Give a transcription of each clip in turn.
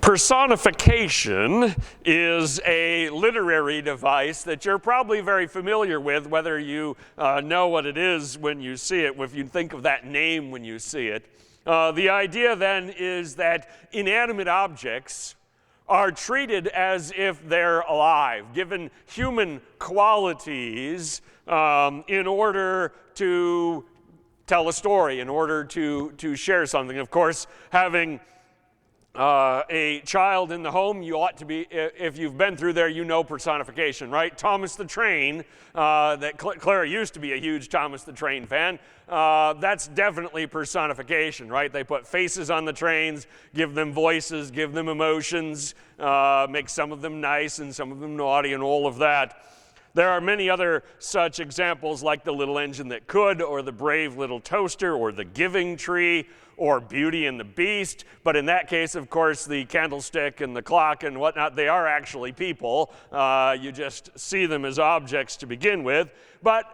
Personification is a literary device that you're probably very familiar with, whether you know what it is when you see it, if you think of that name when you see it. The idea then is that inanimate objects are treated as if they're alive, given human qualities in order to tell a story, in order to share something. Of course, having a child in the home, you ought to be, if you've been through there, you know personification, right? Thomas the Train, that Clara used to be a huge Thomas the Train fan, that's definitely personification, right? They put faces on the trains, give them voices, give them emotions, make some of them nice and some of them naughty and all of that. There are many other such examples like the little engine that could, or the brave little toaster, or the giving tree, or Beauty and the Beast. But in that case, of course, the candlestick and the clock and whatnot, they are actually people. You just see them as objects to begin with. But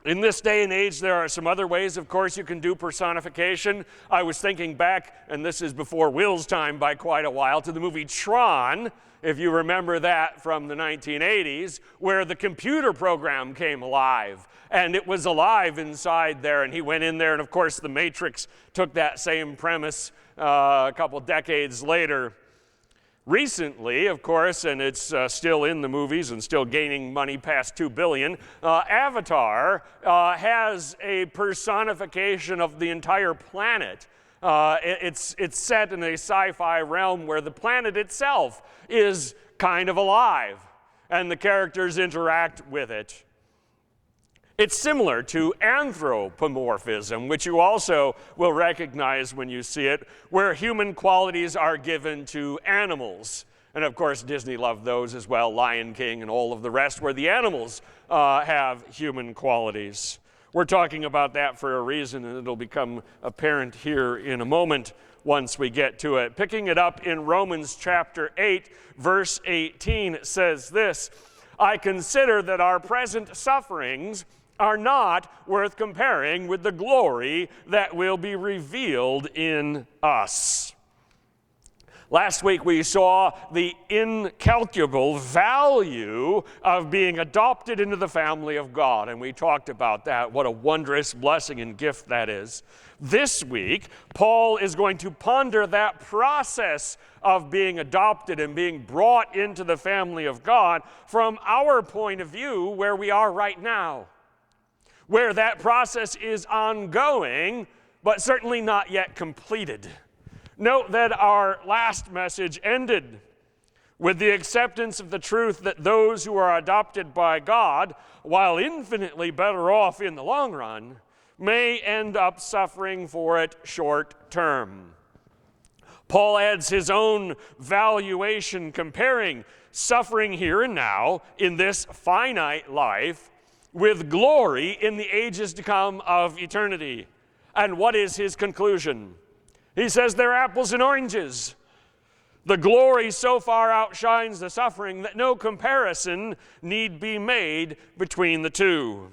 in this day and age, there are some other ways, of course, you can do personification. I was thinking back, and this is before Will's time by quite a while, to the movie Tron, if you remember that from the 1980s, where the computer program came alive. And it was alive inside there, and he went in there, and of course the Matrix took that same premise a couple decades later. Recently, of course, and it's still in the movies and still gaining money past $2 billion, Avatar has a personification of the entire planet. It's set in a sci-fi realm where the planet itself is kind of alive, and the characters interact with it. It's similar to anthropomorphism, which you also will recognize when you see it, where human qualities are given to animals. And of course, Disney loved those as well, Lion King and all of the rest, where the animals have human qualities. We're talking about that for a reason, and it'll become apparent here in a moment once we get to it. Picking it up in Romans chapter 8, verse 18 says this, "I consider that our present sufferings are not worth comparing with the glory that will be revealed in us." Last week we saw the incalculable value of being adopted into the family of God, and we talked about that, what a wondrous blessing and gift that is. This week, Paul is going to ponder that process of being adopted and being brought into the family of God from our point of view, where we are right now, where that process is ongoing, but certainly not yet completed. Note that our last message ended with the acceptance of the truth that those who are adopted by God, while infinitely better off in the long run, may end up suffering for it short term. Paul adds his own valuation comparing suffering here and now in this finite life with glory in the ages to come of eternity. And what is his conclusion? He says they're apples and oranges. The glory so far outshines the suffering that no comparison need be made between the two.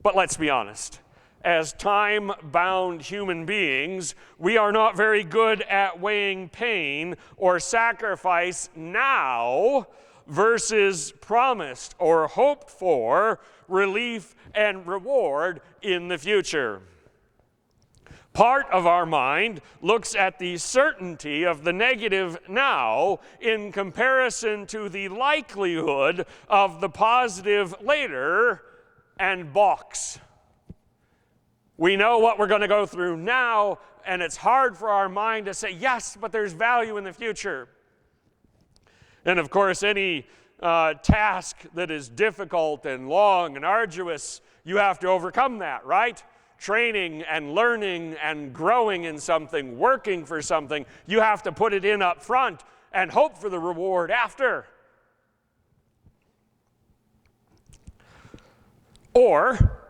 But let's be honest. As time-bound human beings, we are not very good at weighing pain or sacrifice now versus promised or hoped for relief and reward in the future. Part of our mind looks at the certainty of the negative now in comparison to the likelihood of the positive later and balks. We know what we're going to go through now, and it's hard for our mind to say, yes, but there's value in the future. And of course, any task that is difficult and long and arduous, you have to overcome that, right? Training and learning and growing in something, working for something, you have to put it in up front and hope for the reward after. Or,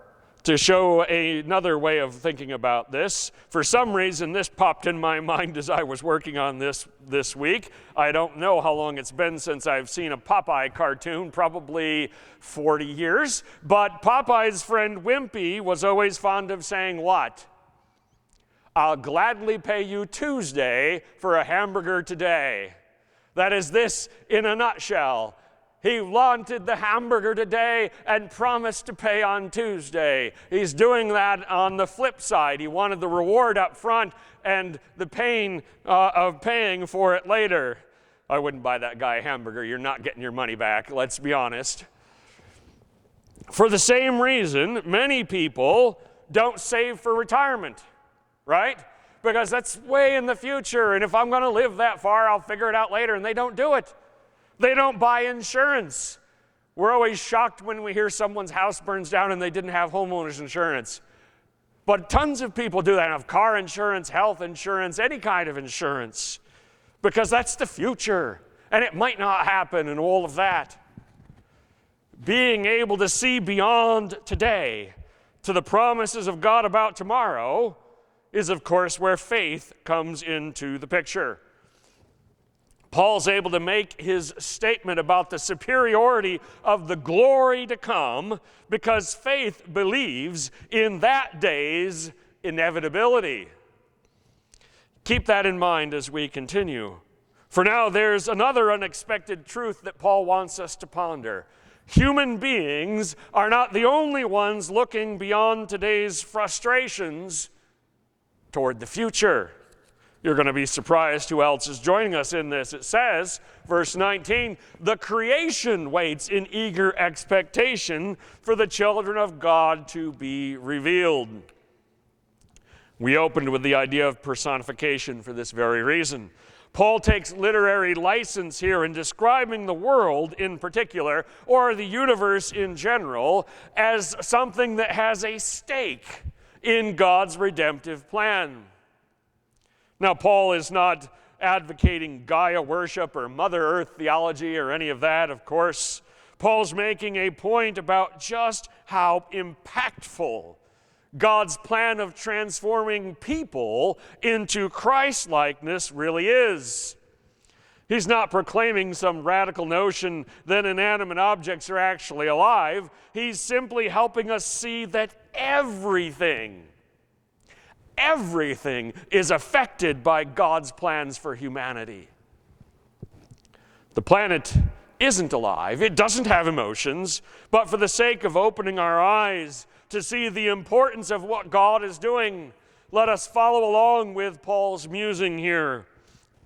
to show another way of thinking about this, for some reason this popped in my mind as I was working on this week. I don't know how long it's been since I've seen a Popeye cartoon, probably 40 years. But Popeye's friend Wimpy was always fond of saying what? I'll gladly pay you Tuesday for a hamburger today. That is this in a nutshell. He wanted the hamburger today and promised to pay on Tuesday. He's doing that on the flip side. He wanted the reward up front and the pain of paying for it later. I wouldn't buy that guy a hamburger. You're not getting your money back, let's be honest. For the same reason, many people don't save for retirement, right? Because that's way in the future, and if I'm going to live that far, I'll figure it out later, and they don't do it. They don't buy insurance. We're always shocked when we hear someone's house burns down and they didn't have homeowners insurance. But tons of people do that, have car insurance, health insurance, any kind of insurance, because that's the future, and it might not happen and all of that. Being able to see beyond today to the promises of God about tomorrow is, of course, where faith comes into the picture. Paul's able to make his statement about the superiority of the glory to come because faith believes in that day's inevitability. Keep that in mind as we continue. For now, there's another unexpected truth that Paul wants us to ponder. Human beings are not the only ones looking beyond today's frustrations toward the future. You're going to be surprised who else is joining us in this. It says, verse 19, the creation waits in eager expectation for the children of God to be revealed. We opened with the idea of personification for this very reason. Paul takes literary license here in describing the world in particular, or the universe in general, as something that has a stake in God's redemptive plan. Now, Paul is not advocating Gaia worship or Mother Earth theology or any of that, of course. Paul's making a point about just how impactful God's plan of transforming people into Christ-likeness really is. He's not proclaiming some radical notion that inanimate objects are actually alive. He's simply helping us see that everything is affected by God's plans for humanity. The planet isn't alive. It doesn't have emotions. But for the sake of opening our eyes to see the importance of what God is doing, let us follow along with Paul's musing here.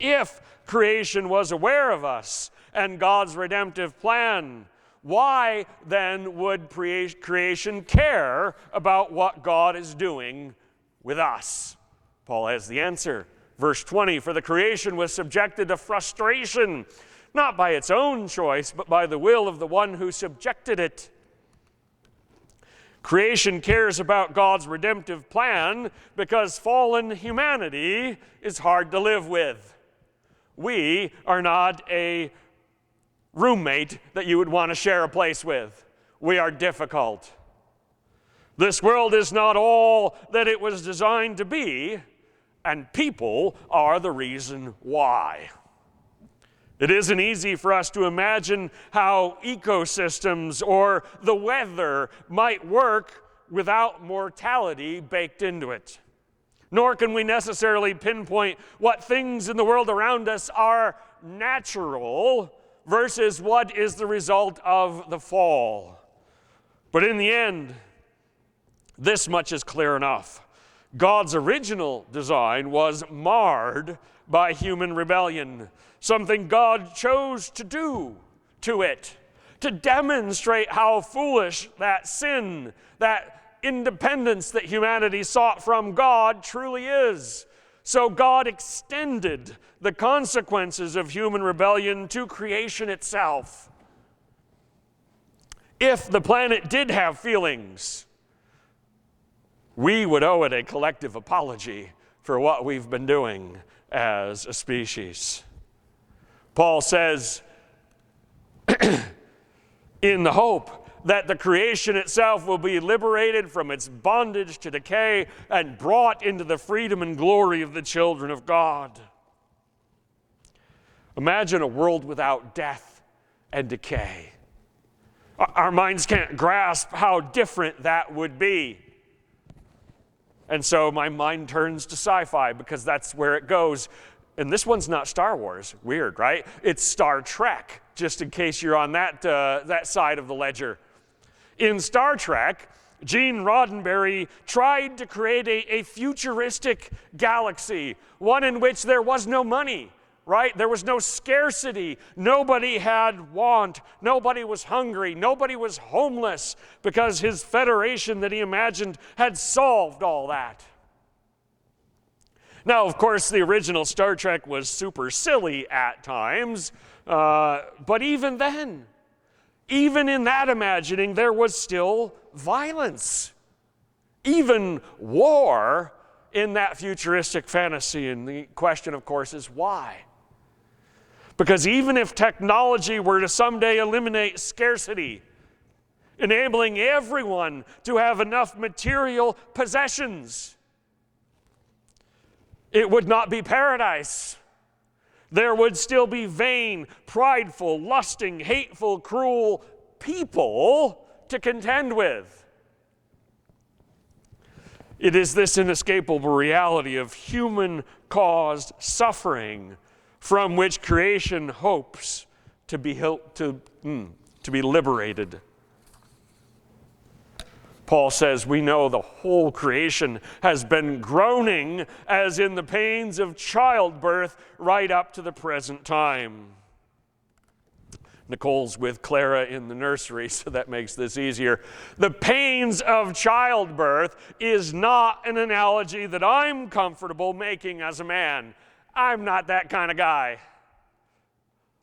If creation was aware of us and God's redemptive plan, why then would creation care about what God is doing with us? Paul has the answer. Verse 20, for the creation was subjected to frustration, not by its own choice, but by the will of the one who subjected it. Creation cares about God's redemptive plan because fallen humanity is hard to live with. We are not a roommate that you would want to share a place with. We are difficult. This world is not all that it was designed to be, and people are the reason why. It isn't easy for us to imagine how ecosystems or the weather might work without mortality baked into it. Nor can we necessarily pinpoint what things in the world around us are natural versus what is the result of the fall. But in the end, this much is clear enough. God's original design was marred by human rebellion, something God chose to do to it, to demonstrate how foolish that sin, that independence that humanity sought from God truly is. So God extended the consequences of human rebellion to creation itself. If the planet did have feelings, we would owe it a collective apology for what we've been doing as a species. Paul says, in the hope that the creation itself will be liberated from its bondage to decay and brought into the freedom and glory of the children of God. Imagine a world without death and decay. Our minds can't grasp how different that would be. And so my mind turns to sci-fi because that's where it goes. And this one's not Star Wars. Weird, right? It's Star Trek, just in case you're on that side of the ledger. In Star Trek, Gene Roddenberry tried to create a futuristic galaxy, one in which there was no money, right? There was no scarcity. Nobody had want. Nobody was hungry. Nobody was homeless because his federation that he imagined had solved all that. Now, of course, the original Star Trek was super silly at times, but even then, even in that imagining, there was still violence, even war in that futuristic fantasy. And the question, of course, is why? Because even if technology were to someday eliminate scarcity, enabling everyone to have enough material possessions, it would not be paradise. There would still be vain, prideful, lusting, hateful, cruel people to contend with. It is this inescapable reality of human-caused suffering from which creation hopes to be liberated. Paul says, we know the whole creation has been groaning as in the pains of childbirth right up to the present time. Nicole's with Clara in the nursery, so that makes this easier. The pains of childbirth is not an analogy that I'm comfortable making as a man. I'm not that kind of guy.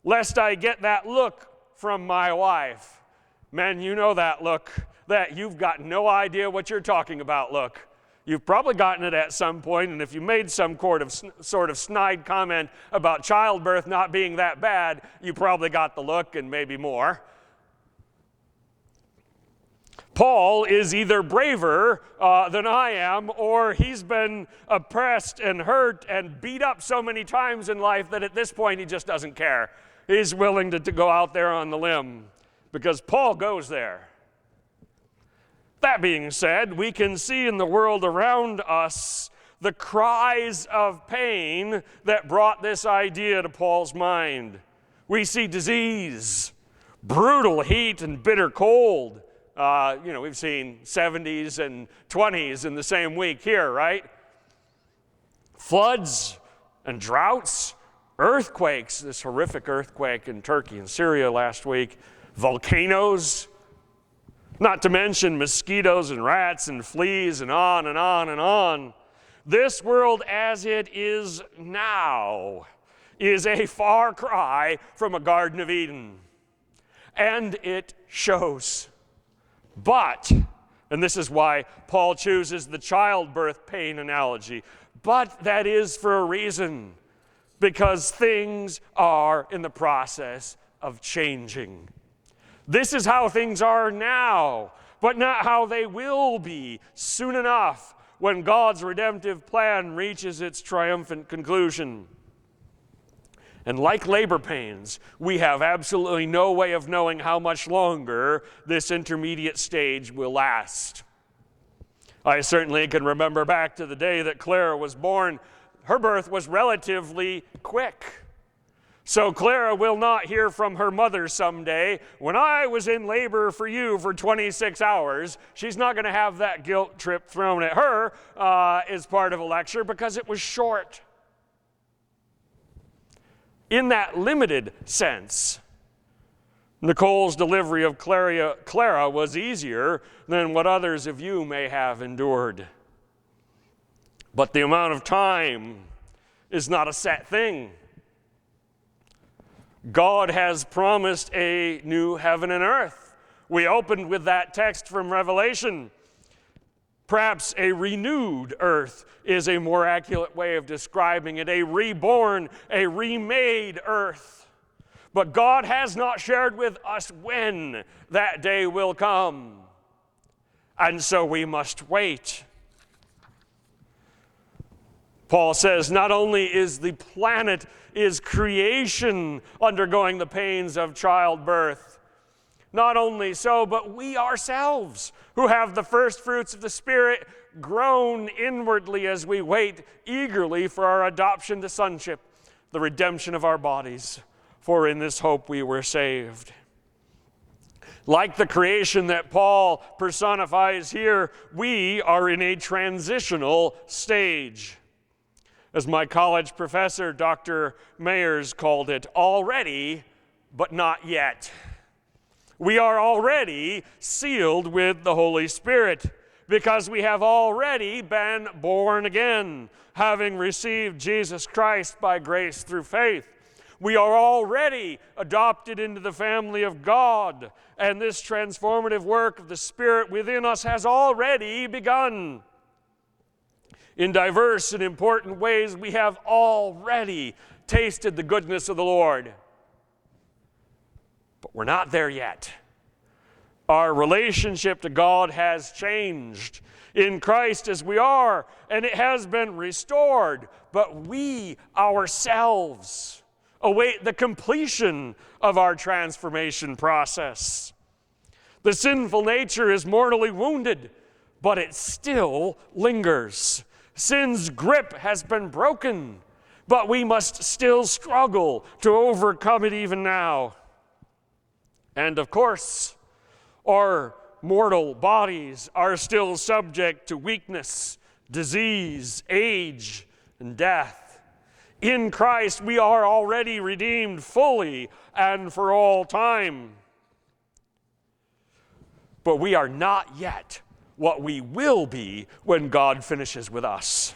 Lest I get that look from my wife. Men, you know that look. That you've got no idea what you're talking about look. You've probably gotten it at some point, and if you made some sort of snide comment about childbirth not being that bad, you probably got the look and maybe more. Paul is either braver than I am, or he's been oppressed and hurt and beat up so many times in life that at this point he just doesn't care. He's willing to go out there on the limb because Paul goes there. That being said, we can see in the world around us the cries of pain that brought this idea to Paul's mind. We see disease, brutal heat and bitter cold. We've seen 70s and 20s in the same week here, right? Floods and droughts, earthquakes, this horrific earthquake in Turkey and Syria last week, volcanoes, not to mention mosquitoes and rats and fleas and on and on and on. This world as it is now is a far cry from a Garden of Eden. And it shows. But, and this is why Paul chooses the childbirth pain analogy, but that is for a reason. Because things are in the process of changing. This is how things are now, but not how they will be soon enough when God's redemptive plan reaches its triumphant conclusion. And like labor pains, we have absolutely no way of knowing how much longer this intermediate stage will last. I certainly can remember back to the day that Clara was born. Her birth was relatively quick. So Clara will not hear from her mother someday, when I was in labor for you for 26 hours. She's not going to have that guilt trip thrown at her as part of a lecture because it was short. In that limited sense, Nicole's delivery of Clara was easier than what others of you may have endured. But the amount of time is not a set thing. God has promised a new heaven and earth. We opened with that text from Revelation. Perhaps a renewed earth is a more accurate way of describing it, a reborn, a remade earth. But God has not shared with us when that day will come. And so we must wait. Paul says not only is the planet, is creation undergoing the pains of childbirth, not only so, but we ourselves who have the first fruits of the Spirit groan inwardly as we wait eagerly for our adoption to sonship, the redemption of our bodies. For in this hope we were saved. Like the creation that Paul personifies here, we are in a transitional stage. As my college professor, Dr. Mayers, called it, already, but not yet. We are already sealed with the Holy Spirit because we have already been born again, having received Jesus Christ by grace through faith. We are already adopted into the family of God, and this transformative work of the Spirit within us has already begun. In diverse and important ways, we have already tasted the goodness of the Lord. But we're not there yet. Our relationship to God has changed in Christ as we are, and it has been restored. But we ourselves await the completion of our transformation process. The sinful nature is mortally wounded, but it still lingers. Sin's grip has been broken, but we must still struggle to overcome it even now. And of course, our mortal bodies are still subject to weakness, disease, age, and death. In Christ, we are already redeemed fully and for all time. But we are not yet what we will be when God finishes with us.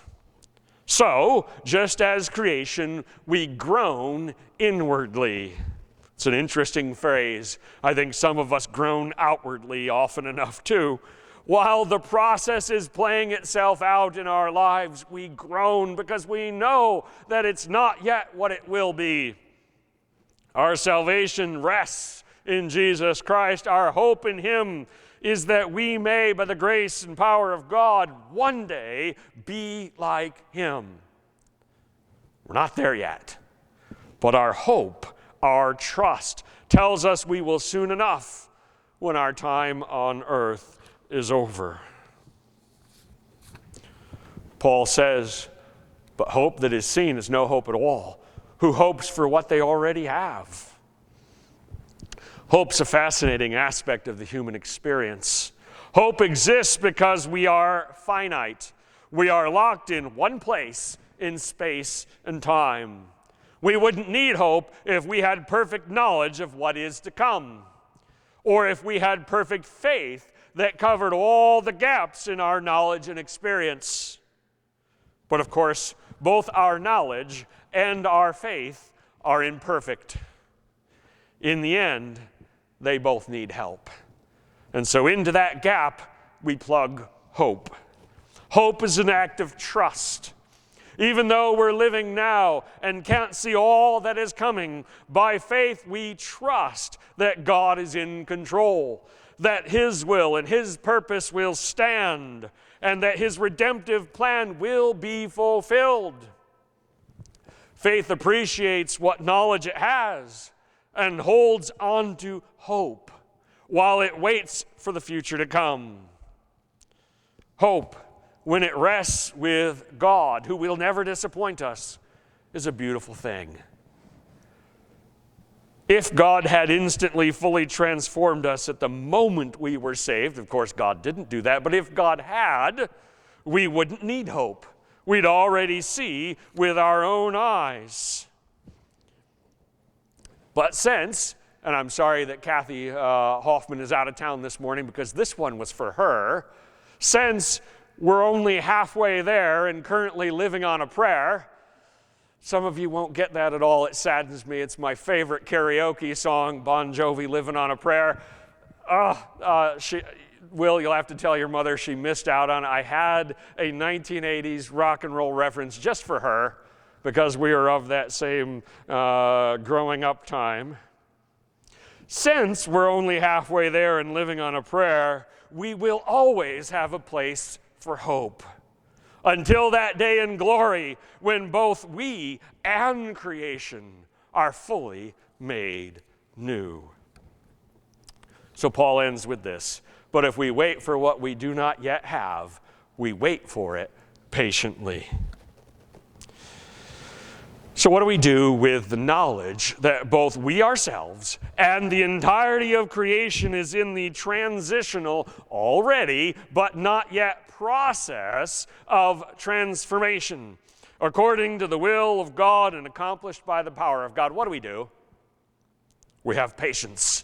So, just as creation, we groan inwardly. It's an interesting phrase. I think some of us groan outwardly often enough too. While the process is playing itself out in our lives, we groan because we know that it's not yet what it will be. Our salvation rests in Jesus Christ. Our hope in Him is that we may, by the grace and power of God, one day be like Him. We're not there yet, but our hope, our trust, tells us we will soon enough when our time on earth is over. Paul says, but hope that is seen is no hope at all. Who hopes for what they already have? Hope's a fascinating aspect of the human experience. Hope exists because we are finite. We are locked in one place in space and time. We wouldn't need hope if we had perfect knowledge of what is to come, or if we had perfect faith that covered all the gaps in our knowledge and experience. But of course, both our knowledge and our faith are imperfect. In the end, they both need help. And so into that gap, we plug hope. Hope is an act of trust. Even though we're living now and can't see all that is coming, by faith we trust that God is in control, that His will and His purpose will stand, and that His redemptive plan will be fulfilled. Faith appreciates what knowledge it has and holds on to hope while it waits for the future to come. Hope, when it rests with God, who will never disappoint us, is a beautiful thing. If God had instantly fully transformed us at the moment we were saved, of course God didn't do that, but if God had, we wouldn't need hope. We'd already see with our own eyes. But since, and I'm sorry that Kathy Hoffman is out of town this morning because this one was for her, since we're only halfway there and currently living on a prayer. Some of you won't get that at all. It saddens me. It's my favorite karaoke song, Bon Jovi, Living on a Prayer. Will, you'll have to tell your mother she missed out on it. I had a 1980s rock and roll reference just for her because we are of that same growing up time. Since we're only halfway there and living on a prayer, we will always have a place for hope until that day in glory when both we and creation are fully made new. So Paul ends with this: but if we wait for what we do not yet have, we wait for it patiently. So what do we do with the knowledge that both we ourselves and the entirety of creation is in the transitional, already, but not yet process of transformation, according to the will of God and accomplished by the power of God? What do? We have patience.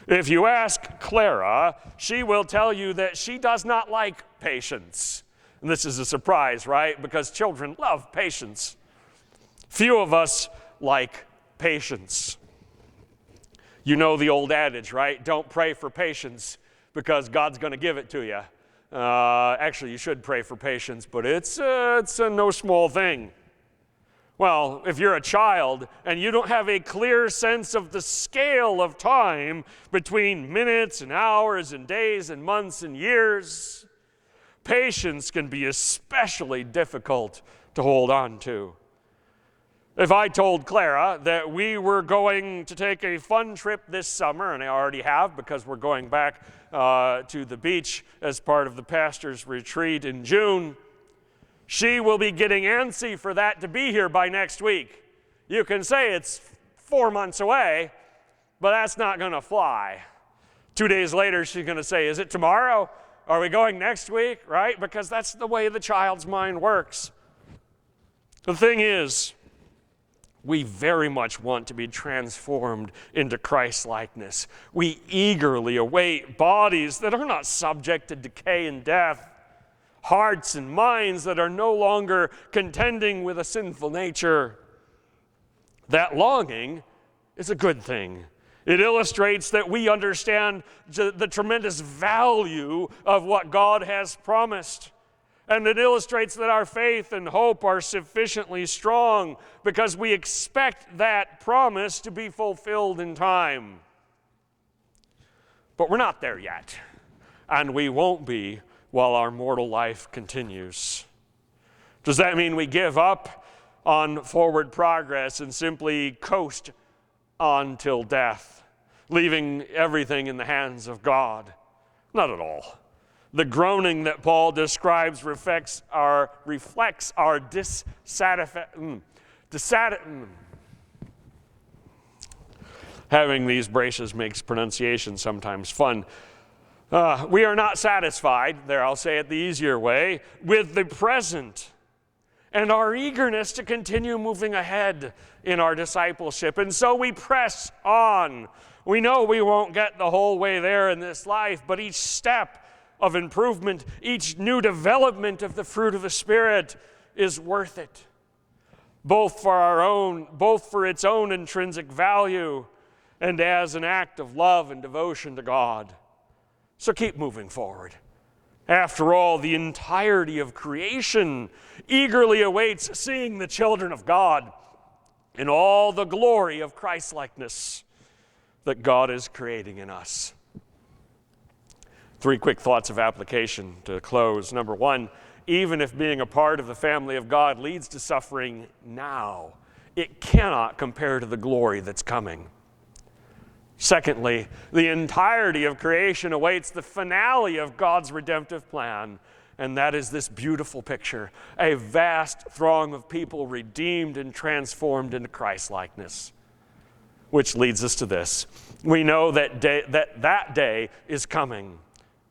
If you ask Clara, she will tell you that she does not like patience. And this is a surprise, right? Because children love patience. Few of us like patience. You know the old adage, right? Don't pray for patience because God's going to give it to you. Actually, you should pray for patience, but it's a no small thing. Well, if you're a child and you don't have a clear sense of the scale of time between minutes and hours and days and months and years, patience can be especially difficult to hold on to. If I told Clara that we were going to take a fun trip this summer, and I already have because we're going back to the beach as part of the pastor's retreat in June, she will be getting antsy for that to be here by next week. You can say it's 4 months away, but that's not going to fly. 2 days later, she's going to say, is it tomorrow? Are we going next week? Right? Because that's the way the child's mind works. The thing is, we very much want to be transformed into Christ-likeness. We eagerly await bodies that are not subject to decay and death, hearts and minds that are no longer contending with a sinful nature. That longing is a good thing. It illustrates that we understand the tremendous value of what God has promised. And it illustrates that our faith and hope are sufficiently strong because we expect that promise to be fulfilled in time. But we're not there yet, and we won't be while our mortal life continues. Does that mean we give up on forward progress and simply coast on till death, leaving everything in the hands of God? Not at all. The groaning that Paul describes reflects our dissatisfaction. Having these braces makes pronunciation sometimes fun. We are not satisfied, there I'll say it the easier way, with the present and our eagerness to continue moving ahead in our discipleship. And so we press on. We know we won't get the whole way there in this life, but each step of improvement, each new development of the fruit of the Spirit is worth it, both for its own intrinsic value and as an act of love and devotion to God. So keep moving forward. After all, the entirety of creation eagerly awaits seeing the children of God in all the glory of Christ-likeness that God is creating in us. 3 quick thoughts of application to close. Number 1, even if being a part of the family of God leads to suffering now, it cannot compare to the glory that's coming. Secondly, the entirety of creation awaits the finale of God's redemptive plan, and that is this beautiful picture, a vast throng of people redeemed and transformed into Christ-likeness. Which leads us to this. We know that day is coming,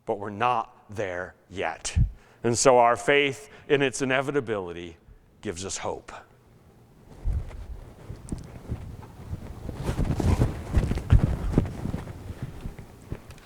but we're not there yet. And so our faith in its inevitability gives us hope.